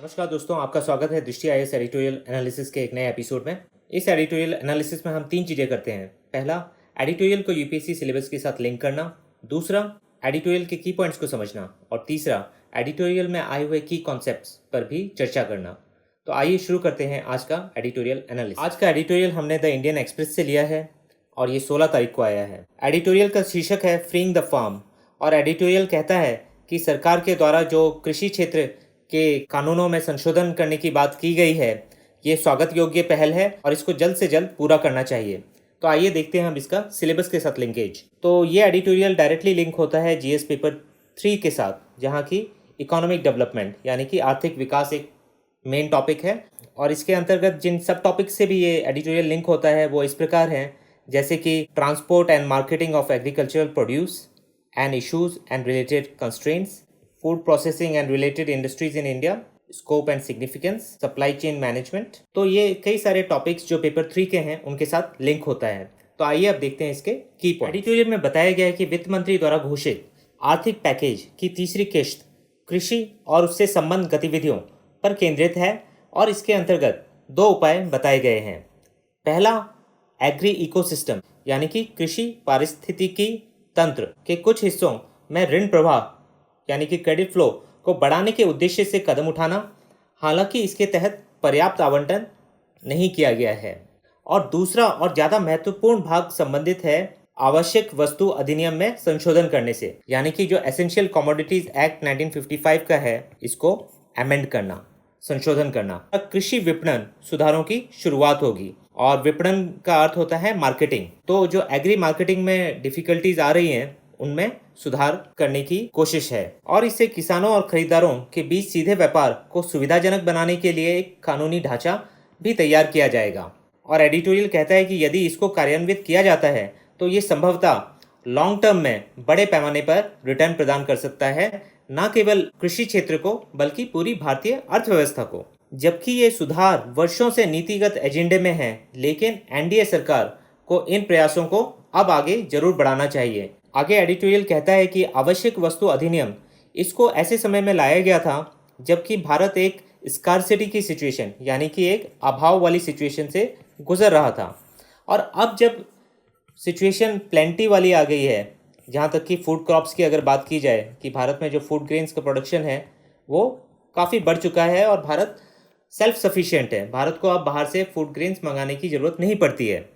नमस्कार दोस्तों, आपका स्वागत है दृष्टि आईएएस एडिटोरियल एनालिसिस के एक नए एपिसोड में। इस एडिटोरियल एनालिसिस में हम 3 चीज़ें करते हैं। पहला, एडिटोरियल को यूपीएससी सिलेबस के साथ लिंक करना। दूसरा, एडिटोरियल के की पॉइंट्स को समझना। और तीसरा, एडिटोरियल में आए हुए की कॉन्सेप्ट्स पर भी चर्चा करना। तो आइए शुरू करते हैं आज का एडिटोरियल एनालिसिस। आज का एडिटोरियल हमने द इंडियन एक्सप्रेस से लिया है और ये 16 तारीख को आया है। एडिटोरियल का शीर्षक है फ्रीइंग द फार्म और एडिटोरियल कहता है कि सरकार के द्वारा जो कृषि क्षेत्र के कानूनों में संशोधन करने की बात की गई है, ये स्वागत योग्य पहल है और इसको जल्द से जल्द पूरा करना चाहिए। तो आइए देखते हैं हम इसका सिलेबस के साथ लिंकेज। तो ये एडिटोरियल डायरेक्टली लिंक होता है जीएस पेपर 3 के साथ, जहाँ की इकोनॉमिक डेवलपमेंट यानी कि आर्थिक विकास एक मेन टॉपिक है। और इसके अंतर्गत जिन सब टॉपिक से भी ये एडिटोरियल लिंक होता है वो इस प्रकार हैं, जैसे कि transport and marketing of agricultural produce and issues and related constraints, food processing and related industries in India, scope and significance, supply chain management. तो ये कई सारे टॉपिक्स जो पेपर 3 के हैं उनके साथ लिंक होता है। तो आइए अब देखते हैं इसके की पॉइंट। एडिटोरियल में बताया गया है कि वित्त मंत्री द्वारा घोषित आर्थिक पैकेज की तीसरी किश्त कृषि और उससे संबंध गतिविधियों पर केंद्रित है और इसके अंतर्गत 2 उपाय बताए गए हैं। पहला, एग्री इकोसिस्टम यानी कि कृषि पारिस्थितिकी तंत्र के कुछ हिस्सों में ऋण प्रवाह यानी कि क्रेडिट फ्लो को बढ़ाने के उद्देश्य से कदम उठाना, हालांकि इसके तहत पर्याप्त आवंटन नहीं किया गया है। और दूसरा और ज़्यादा महत्वपूर्ण भाग संबंधित है आवश्यक वस्तु अधिनियम में संशोधन करने से, यानी कि जो एसेंशियल कमोडिटीज एक्ट 1955 का है, इसको अमेंड करना, संशोधन करना। कृषि विपणन सुधारों की शुरुआत होगी और विपणन का अर्थ होता है मार्केटिंग। तो जो एग्री मार्केटिंग में डिफिकल्टीज आ रही हैं उनमें सुधार करने की कोशिश है और इससे किसानों और खरीदारों के बीच सीधे व्यापार को सुविधाजनक बनाने के लिए एक कानूनी ढांचा भी तैयार किया जाएगा। और एडिटोरियल कहता है कि यदि इसको कार्यान्वित किया जाता है तो ये संभवतः लॉन्ग टर्म में बड़े पैमाने पर रिटर्न प्रदान कर सकता है, न केवल कृषि क्षेत्र को बल्कि पूरी भारतीय अर्थव्यवस्था को। जबकि ये सुधार वर्षों से नीतिगत एजेंडे में है, लेकिन एनडीए सरकार को इन प्रयासों को अब आगे जरूर बढ़ाना चाहिए। आगे एडिटोरियल कहता है कि आवश्यक वस्तु अधिनियम इसको ऐसे समय में लाया गया था जबकि भारत एक स्कार्सिटी की सिचुएशन यानी कि एक अभाव वाली सिचुएशन से गुजर रहा था। और अब जब सिचुएशन प्लेंटी वाली आ गई है, जहाँ तक कि फूड क्रॉप्स की अगर बात की जाए कि भारत में जो फूड ग्रेन्स का प्रोडक्शन है वो काफ़ी बढ़ चुका है और भारत सेल्फ सफिशिएंट है। भारत को अब बाहर से फूड ग्रेन्स मंगाने की ज़रूरत नहीं पड़ती है।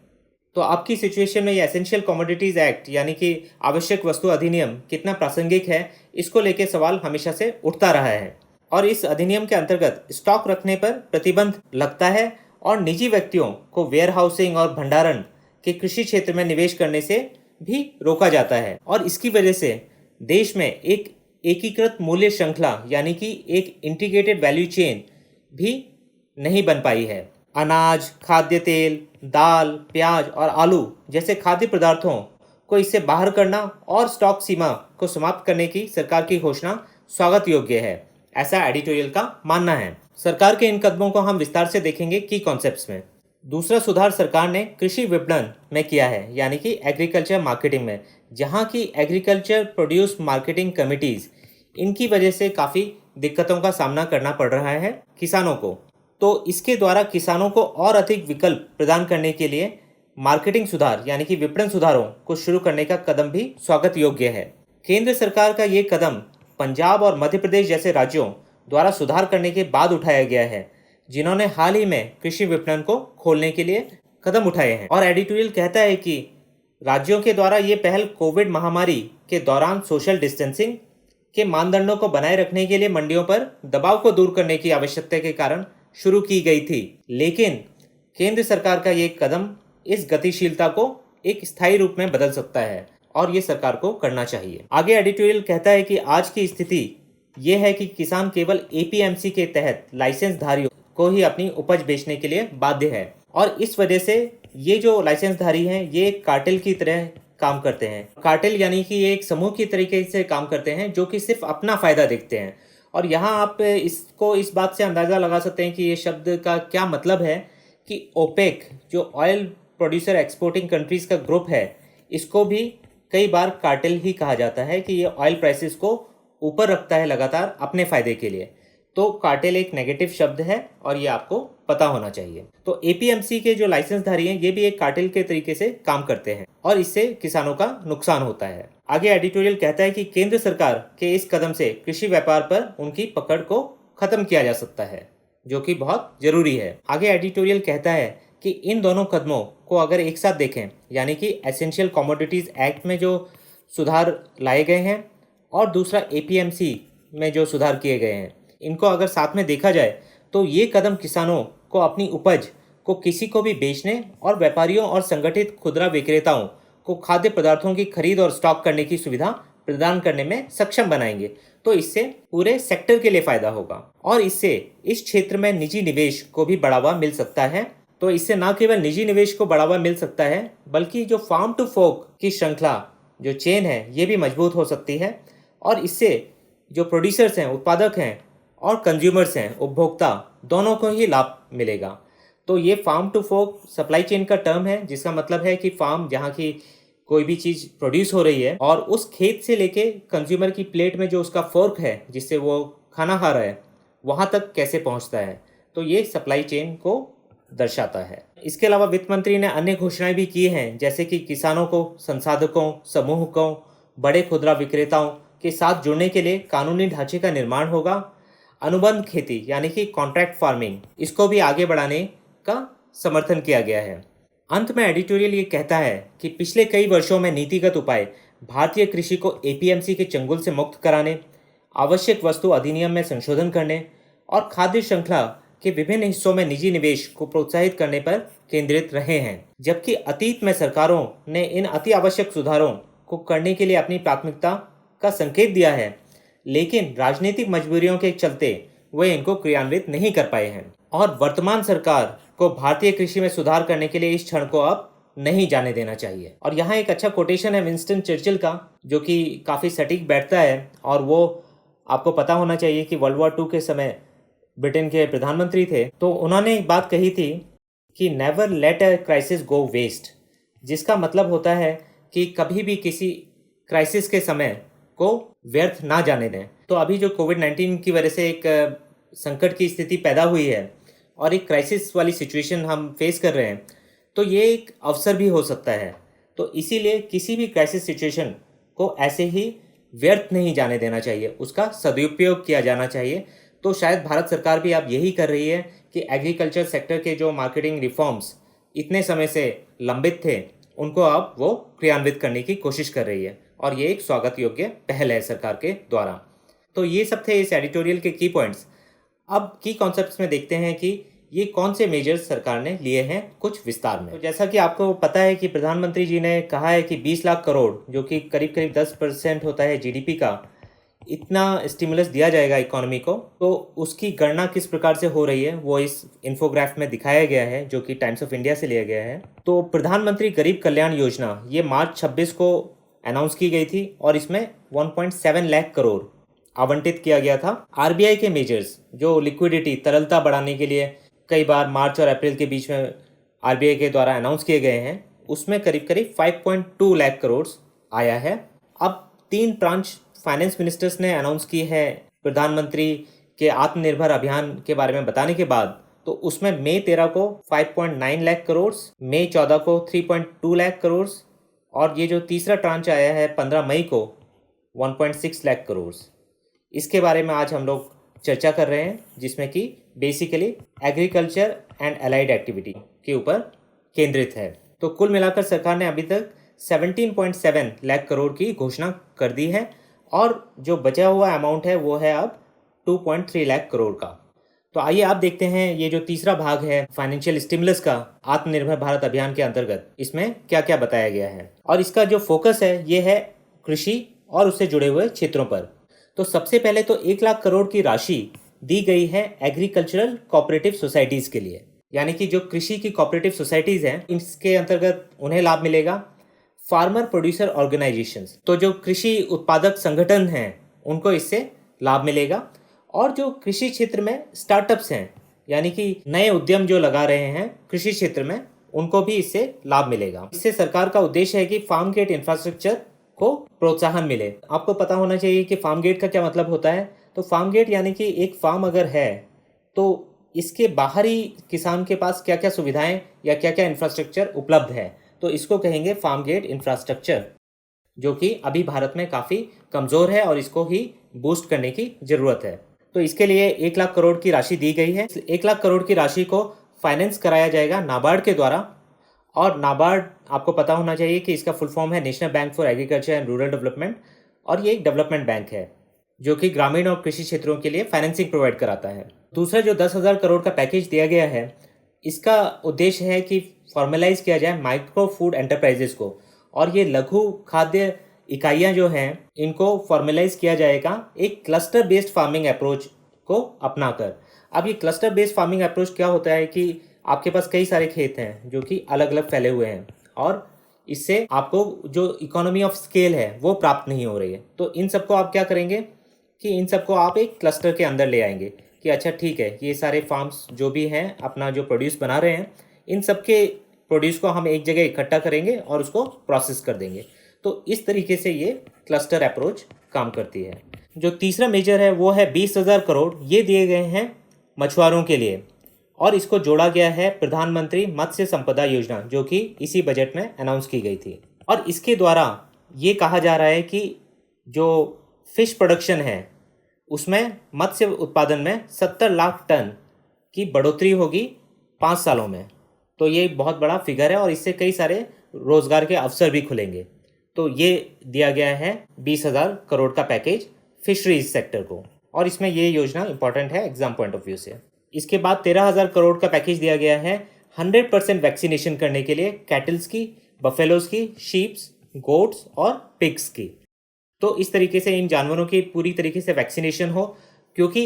तो अब की सिचुएशन में ये एसेंशियल कमोडिटीज़ एक्ट यानी कि आवश्यक वस्तु अधिनियम कितना प्रासंगिक है, इसको लेके सवाल हमेशा से उठता रहा है। और इस अधिनियम के अंतर्गत स्टॉक रखने पर प्रतिबंध लगता है और निजी व्यक्तियों को वेयर हाउसिंग और भंडारण के कृषि क्षेत्र में निवेश करने से भी रोका जाता है। और इसकी वजह से देश में एक एकीकृत मूल्य श्रृंखला यानी कि एक इंटीग्रेटेड वैल्यू चेन भी नहीं बन पाई है। अनाज, खाद्य तेल, दाल, प्याज और आलू जैसे खाद्य पदार्थों को इससे बाहर करना और स्टॉक सीमा को समाप्त करने की सरकार की घोषणा स्वागत योग्य है, ऐसा एडिटोरियल का मानना है। सरकार के इन कदमों को हम विस्तार से देखेंगे की कॉन्सेप्ट्स में। दूसरा सुधार सरकार ने कृषि विपणन में किया है यानी कि एग्रीकल्चर मार्केटिंग में, जहाँ की एग्रीकल्चर प्रोड्यूस मार्केटिंग कमिटीज़, इनकी वजह से काफ़ी दिक्कतों का सामना करना पड़ रहा है किसानों को। तो इसके द्वारा किसानों को और अधिक विकल्प प्रदान करने के लिए मार्केटिंग सुधार यानी कि विपणन सुधारों को शुरू करने का कदम भी स्वागत योग्य है। केंद्र सरकार का ये कदम पंजाब और मध्य प्रदेश जैसे राज्यों द्वारा सुधार करने के बाद उठाया गया है, जिन्होंने हाल ही में कृषि विपणन को खोलने के लिए कदम उठाए हैं। और एडिटोरियल कहता है कि राज्यों के द्वारा ये पहल कोविड महामारी के दौरान सोशल डिस्टेंसिंग के मानदंडों को बनाए रखने के लिए मंडियों पर दबाव को दूर करने की आवश्यकता के कारण शुरू की गई थी। लेकिन केंद्र सरकार का ये कदम इस गतिशीलता को एक स्थायी रूप में बदल सकता है और ये सरकार को करना चाहिए। आगे एडिटोरियल कहता है कि आज की स्थिति ये है कि किसान केवल एपीएमसी के तहत लाइसेंस धारियों को ही अपनी उपज बेचने के लिए बाध्य है और इस वजह से ये जो लाइसेंस धारी हैं ये कार्टेल की तरह काम करते हैं। कार्टेल यानी कि ये एक समूह की तरीके से काम करते हैं जो कि सिर्फ अपना फायदा देखते हैं। और यहाँ आप इसको इस बात से अंदाज़ा लगा सकते हैं कि ये शब्द का क्या मतलब है कि ओपेक जो ऑयल प्रोड्यूसर एक्सपोर्टिंग कंट्रीज़ का ग्रुप है, इसको भी कई बार कार्टेल ही कहा जाता है कि ये ऑयल प्राइसेस को ऊपर रखता है लगातार अपने फ़ायदे के लिए। तो कार्टेल एक नेगेटिव शब्द है और ये आपको पता होना चाहिए। तो एपीएमसी के जो लाइसेंसधारी हैं ये भी एक कार्टेल के तरीके से काम करते हैं और इससे किसानों का नुकसान होता है। आगे एडिटोरियल कहता है कि केंद्र सरकार के इस कदम से कृषि व्यापार पर उनकी पकड़ को खत्म किया जा सकता है, जो कि बहुत जरूरी है। आगे एडिटोरियल कहता है कि इन दोनों कदमों को अगर एक साथ देखें, यानी कि एसेंशियल कमोडिटीज एक्ट में जो सुधार लाए गए हैं और दूसरा एपीएमसी में जो सुधार किए गए हैं, इनको अगर साथ में देखा जाए तो ये कदम किसानों को अपनी उपज को किसी को भी बेचने और व्यापारियों और संगठित खुदरा विक्रेताओं को खाद्य पदार्थों की खरीद और स्टॉक करने की सुविधा प्रदान करने में सक्षम बनाएंगे। तो इससे पूरे सेक्टर के लिए फायदा होगा और इससे इस क्षेत्र में निजी निवेश को भी बढ़ावा मिल सकता है। तो इससे न केवल निजी निवेश को बढ़ावा मिल सकता है, बल्कि जो फार्म टू फोक की श्रृंखला जो चेन है ये भी मजबूत हो सकती है और इससे जो प्रोड्यूसर्स हैं, उत्पादक हैं और कंज्यूमर्स हैं, उपभोक्ता, दोनों को ही लाभ मिलेगा। तो ये farm to fork supply chain का टर्म है, जिसका मतलब है कि फार्म जहाँ की कोई भी चीज़ प्रोड्यूस हो रही है और उस खेत से लेके कंज्यूमर की प्लेट में जो उसका फोर्क है जिससे वो खाना खा रहा है, वहाँ तक कैसे पहुँचता है। तो ये सप्लाई चेन को दर्शाता है। इसके अलावा वित्त मंत्री ने अन्य घोषणाएं भी की हैं, जैसे कि किसानों को संसाधकों, समूहों, बड़े खुदरा विक्रेताओं के साथ जुड़ने के लिए कानूनी ढांचे का निर्माण होगा। अनुबंध खेती यानी कि कॉन्ट्रैक्ट फार्मिंग, इसको भी आगे बढ़ाने का समर्थन किया गया है। अंत में एडिटोरियल ये कहता है कि पिछले कई वर्षों में नीतिगत उपाय भारतीय कृषि को एपीएमसी के चंगुल से मुक्त कराने, आवश्यक वस्तु अधिनियम में संशोधन करने और खाद्य श्रृंखला के विभिन्न हिस्सों में निजी निवेश को प्रोत्साहित करने पर केंद्रित रहे हैं, जबकि अतीत में सरकारों ने इन अति आवश्यक सुधारों को करने के लिए अपनी प्राथमिकता का संकेत दिया है, लेकिन राजनीतिक मजबूरियों के चलते वे इनको क्रियान्वित नहीं कर पाए हैं और वर्तमान सरकार को भारतीय कृषि में सुधार करने के लिए इस क्षण को अब नहीं जाने देना चाहिए। और यहाँ एक अच्छा कोटेशन है विंस्टन चर्चिल का, जो कि काफ़ी सटीक बैठता है और वो आपको पता होना चाहिए कि वर्ल्ड वॉर 2 के समय ब्रिटेन के प्रधानमंत्री थे। तो उन्होंने एक बात कही थी कि never let a crisis go waste, जिसका मतलब होता है कि कभी भी किसी क्राइसिस के समय को व्यर्थ ना जाने दें। तो अभी जो कोविड-19 की वजह से एक संकट की स्थिति पैदा हुई है और एक क्राइसिस वाली सिचुएशन हम फेस कर रहे हैं, तो ये एक अवसर भी हो सकता है। तो इसीलिए किसी भी क्राइसिस सिचुएशन को ऐसे ही व्यर्थ नहीं जाने देना चाहिए, उसका सदुपयोग किया जाना चाहिए। तो शायद भारत सरकार भी अब यही कर रही है कि एग्रीकल्चर सेक्टर के जो मार्केटिंग रिफॉर्म्स इतने समय से लंबित थे, उनको अब वो क्रियान्वित करने की कोशिश कर रही है और ये एक स्वागत योग्य पहल है सरकार के द्वारा। तो ये सब थे इस एडिटोरियल के की पॉइंट्स। अब की कॉन्सेप्ट्स में देखते हैं कि ये कौन से मेजर्स सरकार ने लिए हैं कुछ विस्तार में। तो जैसा कि आपको पता है कि प्रधानमंत्री जी ने कहा है कि 20 लाख करोड़, जो कि करीब करीब 10% होता है जीडीपी का, इतना स्टिमुलस दिया जाएगा इकोनॉमी को। तो उसकी गणना किस प्रकार से हो रही है वो इस इन्फोग्राफ में दिखाया गया है, जो कि टाइम्स ऑफ इंडिया से लिया गया है। तो प्रधानमंत्री गरीब कल्याण योजना ये मार्च 26 को अनाउंस की गई थी और इसमें 1.7 लाख करोड़ आवंटित किया गया था। आरबीआई के मेजर्स जो लिक्विडिटी, तरलता बढ़ाने के लिए कई बार मार्च और अप्रैल के बीच में आरबीआई के द्वारा अनाउंस किए गए हैं, उसमें करीब करीब 5.2 लाख करोड़ आया है। अब 3 ब्रांच फाइनेंस मिनिस्टर्स ने अनाउंस की है प्रधानमंत्री के आत्मनिर्भर अभियान के बारे में बताने के बाद, तो उसमें मई 13 को 5.9 लाख करोड़, मई 14 को 3.2 लाख करोड़ और ये जो तीसरा ट्रांच आया है 15 मई को 1.6 लाख करोड़। इसके बारे में आज हम लोग चर्चा कर रहे हैं, जिसमें कि basically agriculture and allied activity के ऊपर केंद्रित है। तो कुल मिलाकर सरकार ने अभी तक 17.7 लाख करोड़ की घोषणा कर दी है और जो बचा हुआ अमाउंट है वो है अब 2.3 लाख करोड़ का। तो आइए आप देखते हैं ये जो तीसरा भाग है फाइनेंशियल स्टिमुलस का आत्मनिर्भर भारत अभियान के अंतर्गत, इसमें क्या क्या बताया गया है। और इसका जो फोकस है ये है कृषि और उससे जुड़े हुए क्षेत्रों पर। तो सबसे पहले तो 1 लाख करोड़ की राशि दी गई है एग्रीकल्चरल कोऑपरेटिव सोसाइटीज़ के लिए, यानी कि जो कृषि की कोऑपरेटिव सोसाइटीज़ हैं, इसके अंतर्गत उन्हें लाभ मिलेगा। फार्मर प्रोड्यूसर ऑर्गेनाइजेशंस, तो जो कृषि उत्पादक संगठन हैं उनको इससे लाभ मिलेगा। और जो कृषि क्षेत्र में स्टार्टअप्स हैं, यानी कि नए उद्यम जो लगा रहे हैं कृषि क्षेत्र में, उनको भी इससे लाभ मिलेगा। इससे सरकार का उद्देश्य है कि फार्म गेट इंफ्रास्ट्रक्चर को प्रोत्साहन मिले। आपको पता होना चाहिए कि फार्म गेट का क्या मतलब होता है। तो फार्म गेट यानी कि एक फार्म अगर है तो इसके बाहर ही किसान के पास क्या क्या सुविधाएं या क्या क्या इंफ्रास्ट्रक्चर उपलब्ध है, तो इसको कहेंगे फार्म गेट इंफ्रास्ट्रक्चर, जो कि अभी भारत में काफ़ी कमज़ोर है और इसको ही बूस्ट करने की ज़रूरत है। तो इसके लिए 1 लाख करोड़ की राशि दी गई है। 1 लाख करोड़ की राशि को फाइनेंस कराया जाएगा नाबार्ड के द्वारा। और नाबार्ड आपको पता होना चाहिए कि इसका फुल फॉर्म है national bank for agriculture and rural development, और ये एक डेवलपमेंट बैंक है जो कि ग्रामीण और कृषि क्षेत्रों के लिए फाइनेंसिंग प्रोवाइड कराता है। दूसरा जो 10,000 करोड़ का पैकेज दिया गया है, इसका उद्देश्य है कि फॉर्मेलाइज किया जाए माइक्रो फूड एंटरप्राइजेस को, और ये लघु खाद्य इकाइयाँ जो हैं इनको फॉर्मेलाइज किया जाएगा एक क्लस्टर बेस्ड फार्मिंग अप्रोच को अपनाकर। अब ये क्लस्टर बेस्ड फार्मिंग अप्रोच क्या होता है कि आपके पास कई सारे खेत हैं जो कि अलग अलग फैले हुए हैं, और इससे आपको जो इकोनॉमी ऑफ स्केल है वो प्राप्त नहीं हो रही है। तो इन सबको आप क्या करेंगे कि इन सबको आप एक क्लस्टर के अंदर ले आएंगे कि अच्छा ठीक है, ये सारे फार्म्स जो भी हैं अपना जो प्रोड्यूस बना रहे हैं, इन सब के प्रोड्यूस को हम एक जगह इकट्ठा करेंगे और उसको प्रोसेस कर देंगे। तो इस तरीके से ये क्लस्टर अप्रोच काम करती है। जो तीसरा मेजर है वो है 20,000 करोड़, ये दिए गए हैं मछुआरों के लिए, और इसको जोड़ा गया है प्रधानमंत्री मत्स्य संपदा योजना, जो कि इसी बजट में अनाउंस की गई थी। और इसके द्वारा ये कहा जा रहा है कि जो फिश प्रोडक्शन है उसमें मत्स्य उत्पादन में 70 लाख टन की बढ़ोतरी होगी 5 सालों में। तो ये बहुत बड़ा फिगर है और इससे कई सारे रोजगार के अवसर भी खुलेंगे। तो ये दिया गया है 20,000 करोड़ का पैकेज फिशरीज सेक्टर को, और इसमें ये योजना इंपॉर्टेंट है एग्जाम पॉइंट ऑफ व्यू से। इसके बाद 13,000 करोड़ का पैकेज दिया गया है 100% वैक्सीनेशन करने के लिए कैटल्स की, बफेलोज की, शीप्स, गोट्स और पिग्स की। तो इस तरीके से इन जानवरों की पूरी तरीके से वैक्सीनेशन हो, क्योंकि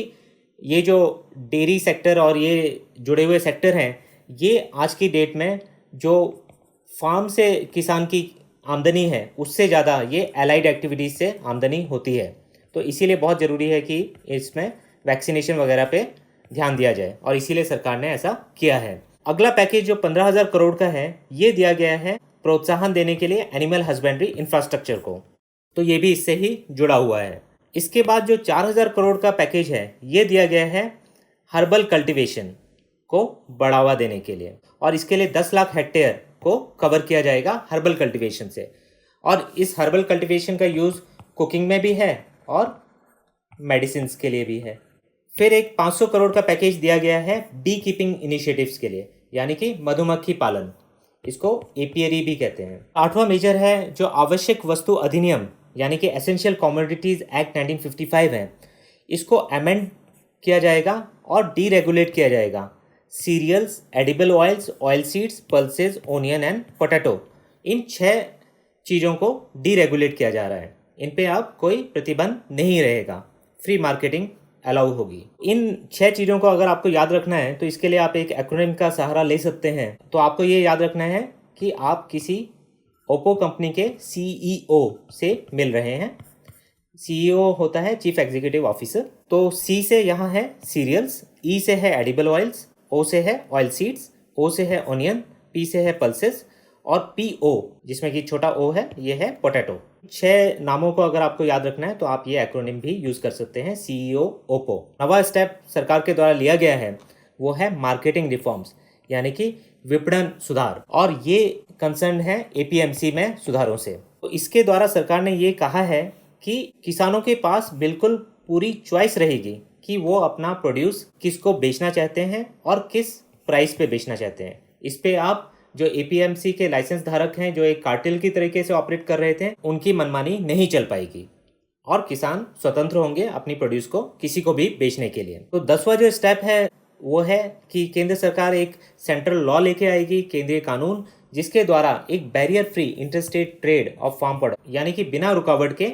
ये जो डेयरी सेक्टर और ये जुड़े हुए सेक्टर हैं, ये आज की डेट में जो फार्म से किसान की आमदनी है उससे ज़्यादा ये एलाइड एक्टिविटीज़ से आमदनी होती है। तो इसीलिए बहुत ज़रूरी है कि इसमें वैक्सीनेशन वगैरह पे ध्यान दिया जाए, और इसीलिए सरकार ने ऐसा किया है। अगला पैकेज जो 15,000 करोड़ का है, ये दिया गया है प्रोत्साहन देने के लिए एनिमल हस्बेंड्री इंफ्रास्ट्रक्चर को। तो ये भी इससे ही जुड़ा हुआ है। इसके बाद जो 4,000 करोड़ का पैकेज है, ये दिया गया है हर्बल कल्टीवेशन को बढ़ावा देने के लिए, और इसके लिए 10 लाख हेक्टेयर को कवर किया जाएगा हर्बल कल्टीवेशन से। और इस हर्बल कल्टीवेशन का यूज़ कुकिंग में भी है और मेडिसिन के लिए भी है। फिर एक 500 करोड़ का पैकेज दिया गया है बी कीपिंग इनिशिएटिव्स के लिए, यानी कि मधुमक्खी पालन, इसको एपीएरी भी कहते हैं। 8वां मेजर है जो आवश्यक वस्तु अधिनियम यानी कि एसेंशियल कमोडिटीज एक्ट 1955 है, इसको अमेंड किया जाएगा और डीरेगुलेट किया जाएगा। Cereals, edible oils, oil seeds, pulses, onion and potato, इन 6 चीज़ों को डीरेगुलेट किया जा रहा है। इन पे अब कोई प्रतिबंध नहीं रहेगा, फ्री मार्केटिंग अलाउ होगी। इन 6 चीज़ों को अगर आपको याद रखना है तो इसके लिए आप एक एक्रोनिम का सहारा ले सकते हैं। तो आपको ये याद रखना है कि आप किसी ओप्पो कंपनी के सीईओ से मिल रहे हैं। सीईओ होता है चीफ एग्जीक्यूटिव ऑफिसर। तो सी से यहाँ है सीरियल्स, ई से है एडिबल ऑयल्स, ओ से है ऑयल सीड्स, ओ से है ऑनियन, पी से है पल्सेस, और पीओ जिसमें कि छोटा ओ है, ये है पोटैटो। 6 नामों को अगर आपको याद रखना है तो आप ये एक्रोनिम भी यूज कर सकते हैं, सीईओ ओप्पो। नवा स्टेप सरकार के द्वारा लिया गया है वो है मार्केटिंग रिफॉर्म्स, यानी कि विपणन सुधार, और ये कंसर्न है एपीएमसी में सुधारों से। तो इसके द्वारा सरकार ने ये कहा है कि किसानों के पास बिल्कुल पूरी चॉइस रहेगी कि वो अपना प्रोड्यूस किसको बेचना चाहते हैं और किस प्राइस पे बेचना चाहते हैं। इस पे आप जो एपीएमसी के लाइसेंस धारक हैं, जो एक कार्टेल की तरीके से ऑपरेट कर रहे थे, उनकी मनमानी नहीं चल पाएगी और किसान स्वतंत्र होंगे अपनी प्रोड्यूस को किसी को भी बेचने के लिए। तो 10वां जो स्टेप है वो है कि केंद्र सरकार एक सेंट्रल लॉ लेके आएगी, केंद्रीय कानून, जिसके द्वारा एक barrier free interstate trade of farm product, यानी कि बिना रुकावट के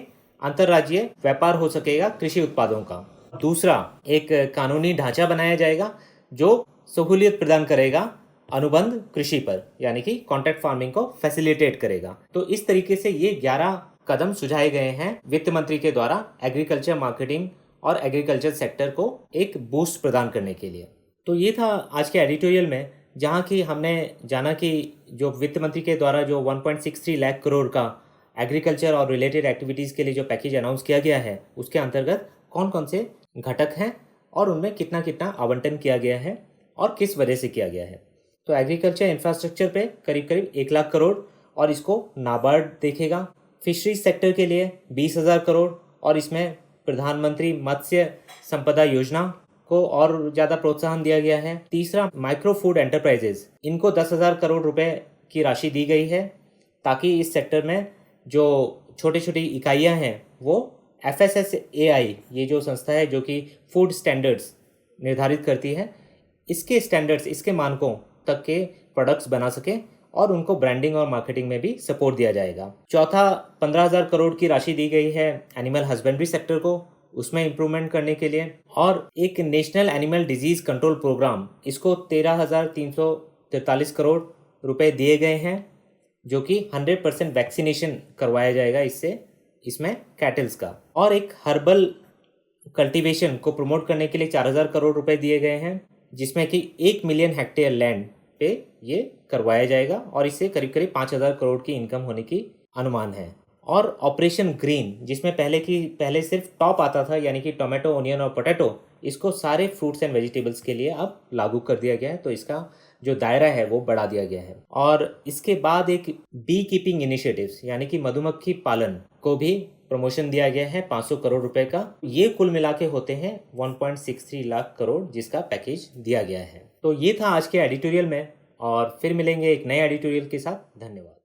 अंतर्राज्यीय व्यापार हो सकेगा कृषि उत्पादों का। दूसरा, एक कानूनी ढांचा बनाया जाएगा जो सहूलियत प्रदान करेगा अनुबंध कृषि पर, यानी कि कॉन्ट्रैक्ट फार्मिंग को फैसिलिटेट करेगा। तो इस तरीके से ये 11 कदम सुझाए गए हैं वित्त मंत्री के द्वारा एग्रीकल्चर मार्केटिंग और एग्रीकल्चर सेक्टर को एक बूस्ट प्रदान करने के लिए। तो ये था आज के एडिटोरियल में, जहाँ की हमने जाना कि जो वित्त मंत्री के द्वारा जो 1.63 लाख करोड़ का एग्रीकल्चर और रिलेटेड एक्टिविटीज़ के लिए जो पैकेज अनाउंस किया गया है, उसके अंतर्गत कौन कौन से घटक हैं और उनमें कितना कितना आवंटन किया गया है और किस वजह से किया गया है। तो एग्रीकल्चर इंफ्रास्ट्रक्चर पे करीब करीब 1 लाख करोड़ और इसको नाबार्ड देखेगा। फिशरीज सेक्टर के लिए 20,000 करोड़ और इसमें प्रधानमंत्री मत्स्य संपदा योजना को और ज़्यादा प्रोत्साहन दिया गया है। तीसरा, माइक्रो फूड एंटरप्राइजेज, इनको 10,000 करोड़ रुपए की राशि दी गई है ताकि इस सेक्टर में जो छोटी छोटी इकाइयां हैं वो FSSAI, ये जो संस्था है जो कि फूड स्टैंडर्ड्स निर्धारित करती है, इसके स्टैंडर्ड्स, इसके मानकों तक के प्रोडक्ट्स बना सके और उनको ब्रांडिंग और मार्केटिंग में भी सपोर्ट दिया जाएगा। चौथा, 15,000 करोड़ की राशि दी गई है एनिमल हस्बेंड्री सेक्टर को, उसमें इम्प्रूवमेंट करने के लिए। और एक national animal disease control programme, इसको 13,343 करोड़ रुपए दिए गए हैं जो कि 100% वैक्सीनेशन करवाया जाएगा इसमें कैटल्स का। और एक हर्बल कल्टीवेशन को प्रमोट करने के लिए 4,000 करोड़ रुपए दिए गए हैं जिसमें कि 1 मिलियन हेक्टेयर लैंड पे ये करवाया जाएगा और इससे करीब करीब 5,000 करोड़ की इनकम होने की अनुमान है। और ऑपरेशन ग्रीन, जिसमें पहले सिर्फ टॉप आता था, यानी कि टोमेटो, ओनियन और पोटैटो, इसको सारे फ्रूट्स एंड वेजिटेबल्स के लिए अब लागू कर दिया गया है, तो इसका जो दायरा है वो बढ़ा दिया गया है। और इसके बाद एक बी कीपिंग इनिशिएटिव्स, यानी कि मधुमक्खी पालन को भी प्रमोशन दिया गया है 500 करोड़ रुपए का। ये कुल मिला के होते हैं 1.63 लाख करोड़ जिसका पैकेज दिया गया है। तो ये था आज के एडिटोरियल में और फिर मिलेंगे एक नए एडिटोरियल के साथ। धन्यवाद।